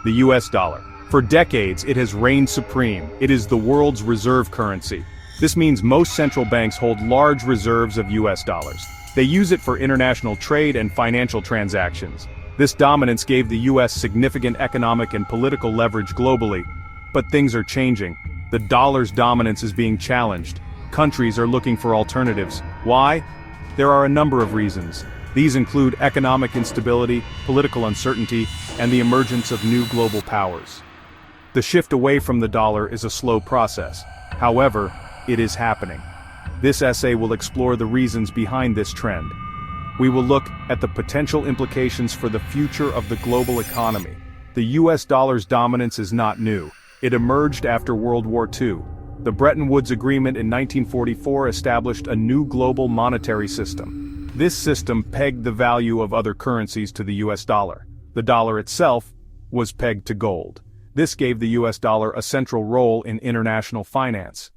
The US dollar. For decades, it has reigned supreme. It is the world's reserve currency. This means most central banks hold large reserves of US dollars. They use it for international trade and financial transactions. This dominance gave the US significant economic and political leverage globally. But things are changing. The dollar's dominance is being challenged. Countries are looking for alternatives. Why? There are a number of reasons. These include economic instability, political uncertainty, and the emergence of new global powers. The shift away from the dollar is a slow process. However, it is happening. This essay will explore the reasons behind this trend. We will look at the potential implications for the future of the global economy. The US dollar's dominance is not new. It emerged after World War II. The Bretton Woods Agreement in 1944 established a new global monetary system. This system pegged the value of other currencies to the US dollar. The dollar itself was pegged to gold. This gave the US dollar a central role in international finance.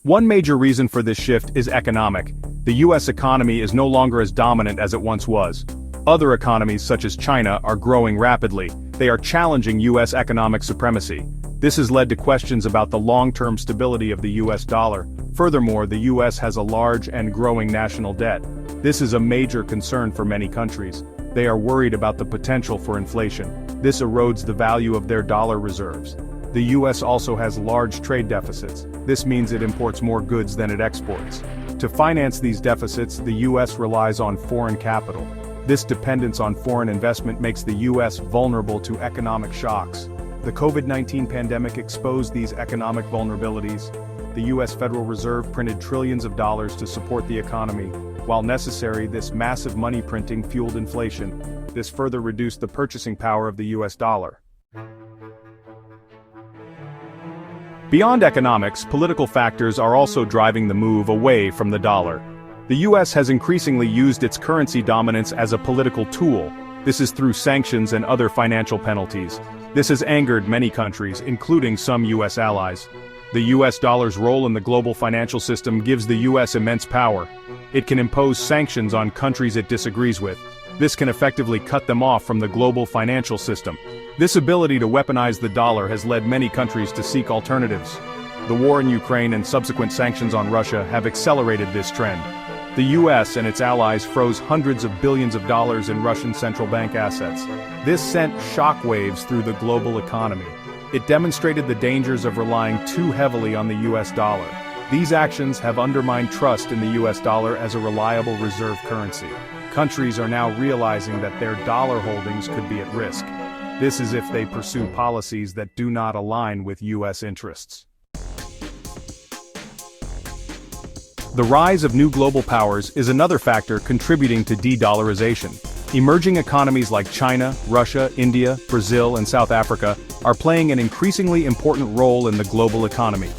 One major reason for this shift is economic. The US economy is no longer as dominant as it once was. Other economies such as China are growing rapidly. They are challenging US economic supremacy. This has led to questions about the long-term stability of the US dollar. Furthermore, the US has a large and growing national debt. This is a major concern for many countries. They are worried about the potential for inflation. This erodes the value of their dollar reserves. The US also has large trade deficits. This means it imports more goods than it exports. To finance these deficits, the US relies on foreign capital. This dependence on foreign investment makes the US vulnerable to economic shocks. The COVID-19 pandemic exposed these economic vulnerabilities. The US Federal Reserve printed trillions of dollars to support the economy. While necessary, this massive money printing fueled inflation. This further reduced the purchasing power of the US dollar. Beyond economics, political factors are also driving the move away from the dollar. The US has increasingly used its currency dominance as a political tool. This is through sanctions and other financial penalties. This has angered many countries, including some US allies. The US dollar's role in the global financial system gives the US immense power. It can impose sanctions on countries it disagrees with. This can effectively cut them off from the global financial system. This ability to weaponize the dollar has led many countries to seek alternatives. The war in Ukraine and subsequent sanctions on Russia have accelerated this trend. The US and its allies froze hundreds of billions of dollars in Russian central bank assets. This sent shockwaves through the global economy. It demonstrated the dangers of relying too heavily on the US dollar. These actions have undermined trust in the US dollar as a reliable reserve currency. Countries are now realizing that their dollar holdings could be at risk. This is if they pursue policies that do not align with US interests. The rise of new global powers is another factor contributing to de-dollarization. Emerging economies like China, Russia, India, Brazil, and South Africa are playing an increasingly important role in the global economy.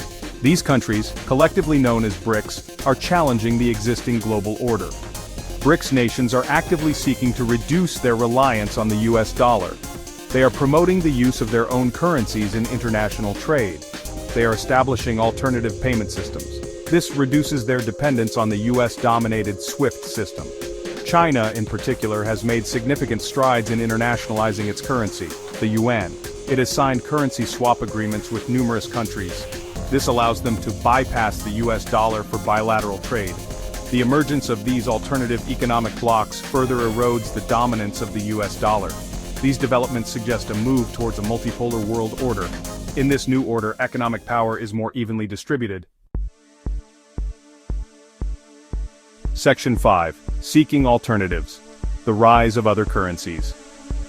These countries, collectively known as BRICS, are challenging the existing global order. BRICS nations are actively seeking to reduce their reliance on the US dollar. They are promoting the use of their own currencies in international trade. They are establishing alternative payment systems. This reduces their dependence on the US-dominated SWIFT system. China, in particular, has made significant strides in internationalizing its currency, the yuan. It has signed currency swap agreements with numerous countries. This allows them to bypass the US dollar for bilateral trade. The emergence of these alternative economic blocs further erodes the dominance of the US dollar. These developments suggest a move towards a multipolar world order. In this new order, economic power is more evenly distributed. Section 5. Seeking alternatives. The rise of other currencies.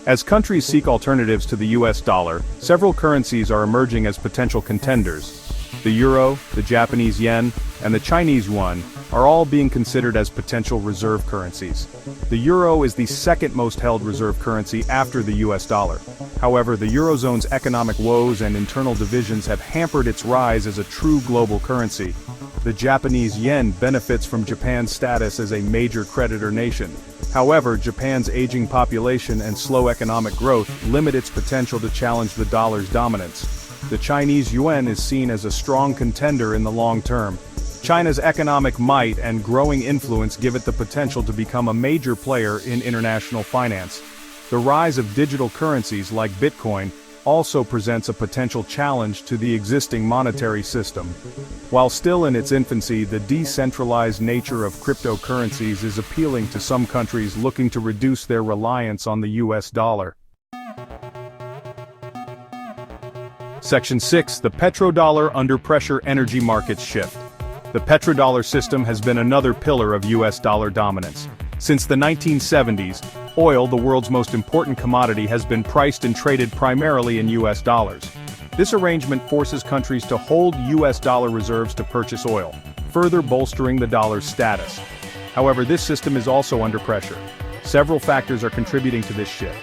As countries seek alternatives to the US dollar, several currencies are emerging as potential contenders. The euro, the Japanese yen, and the Chinese yuan are all being considered as potential reserve currencies. The euro is the second most held reserve currency after the US dollar. However, the eurozone's economic woes and internal divisions have hampered its rise as a true global currency. The Japanese yen benefits from Japan's status as a major creditor nation. However, Japan's aging population and slow economic growth limit its potential to challenge the dollar's dominance. The Chinese yuan is seen as a strong contender in the long term. China's economic might and growing influence give it the potential to become a major player in international finance. The rise of digital currencies like Bitcoin also presents a potential challenge to the existing monetary system. While still in its infancy, the decentralized nature of cryptocurrencies is appealing to some countries looking to reduce their reliance on the US dollar. Section 6. The Petrodollar Under Pressure Energy Markets Shift. The petrodollar system has been another pillar of US dollar dominance. Since the 1970s, oil, the world's most important commodity, has been priced and traded primarily in US dollars. This arrangement forces countries to hold US dollar reserves to purchase oil, further bolstering the dollar's status. However, this system is also under pressure. Several factors are contributing to this shift.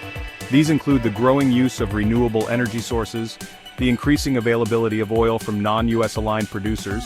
These include the growing use of renewable energy sources, the increasing availability of oil from non-US aligned producers,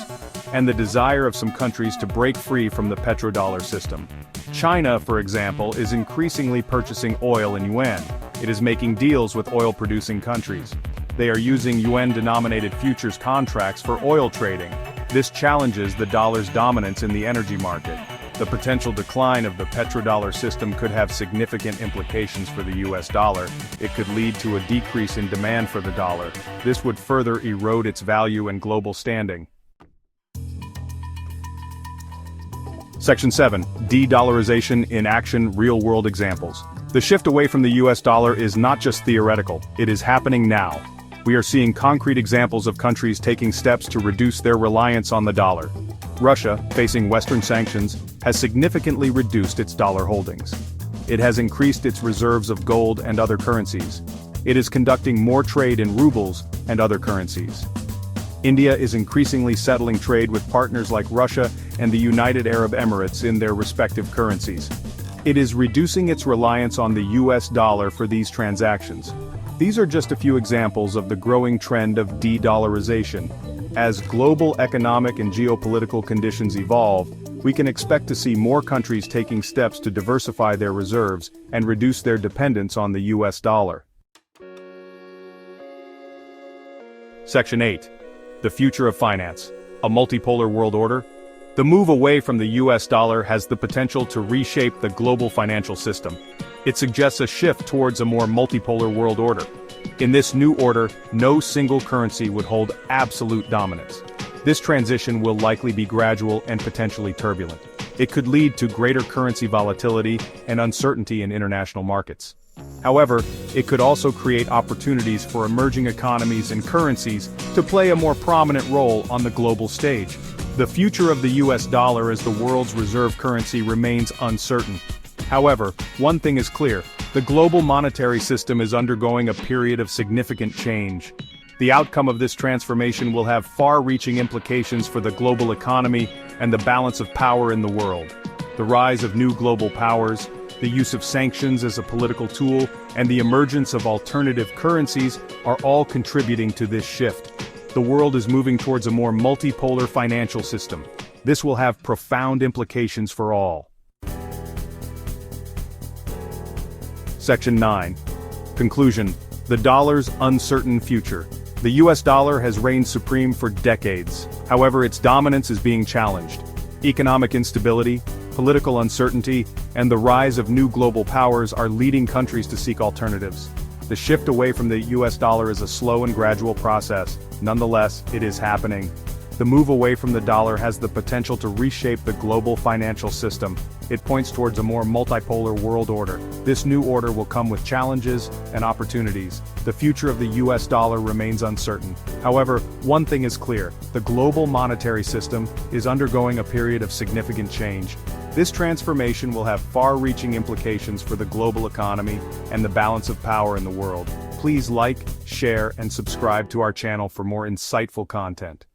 and the desire of some countries to break free from the petrodollar system. China, for example, is increasingly purchasing oil in yuan. It is making deals with oil-producing countries. They are using yuan-denominated futures contracts for oil trading. This challenges the dollar's dominance in the energy market. The potential decline of the petrodollar system could have significant implications for the US dollar. It could lead to a decrease in demand for the dollar. This would further erode its value and global standing. Section 7. De-dollarization in action, real-world examples. The shift away from the US dollar is not just theoretical, it is happening now. We are seeing concrete examples of countries taking steps to reduce their reliance on the dollar. Russia, facing Western sanctions, has significantly reduced its dollar holdings. It has increased its reserves of gold and other currencies. It is conducting more trade in rubles and other currencies. India is increasingly settling trade with partners like Russia and the United Arab Emirates in their respective currencies. It is reducing its reliance on the US dollar for these transactions. These are just a few examples of the growing trend of de-dollarization. As global economic and geopolitical conditions evolve, we can expect to see more countries taking steps to diversify their reserves and reduce their dependence on the US dollar. Section 8. The future of finance. A multipolar world order? The move away from the US dollar has the potential to reshape the global financial system. It suggests a shift towards a more multipolar world order. In this new order, no single currency would hold absolute dominance. This transition will likely be gradual and potentially turbulent. It could lead to greater currency volatility and uncertainty in international markets. However, it could also create opportunities for emerging economies and currencies to play a more prominent role on the global stage. The future of the US dollar as the world's reserve currency remains uncertain. However, one thing is clear, the global monetary system is undergoing a period of significant change. The outcome of this transformation will have far-reaching implications for the global economy and the balance of power in the world. The rise of new global powers, the use of sanctions as a political tool, and the emergence of alternative currencies are all contributing to this shift. The world is moving towards a more multipolar financial system. This will have profound implications for all. Section 9. Conclusion. The dollar's uncertain future. The US dollar has reigned supreme for decades. However, its dominance is being challenged. Economic instability, political uncertainty, and the rise of new global powers are leading countries to seek alternatives. The shift away from the US dollar is a slow and gradual process. Nonetheless, it is happening. The move away from the dollar has the potential to reshape the global financial system. It points towards a more multipolar world order. This new order will come with challenges and opportunities. The future of the US dollar remains uncertain. However, one thing is clear, the global monetary system is undergoing a period of significant change. This transformation will have far-reaching implications for the global economy and the balance of power in the world. Please like, share, and subscribe to our channel for more insightful content.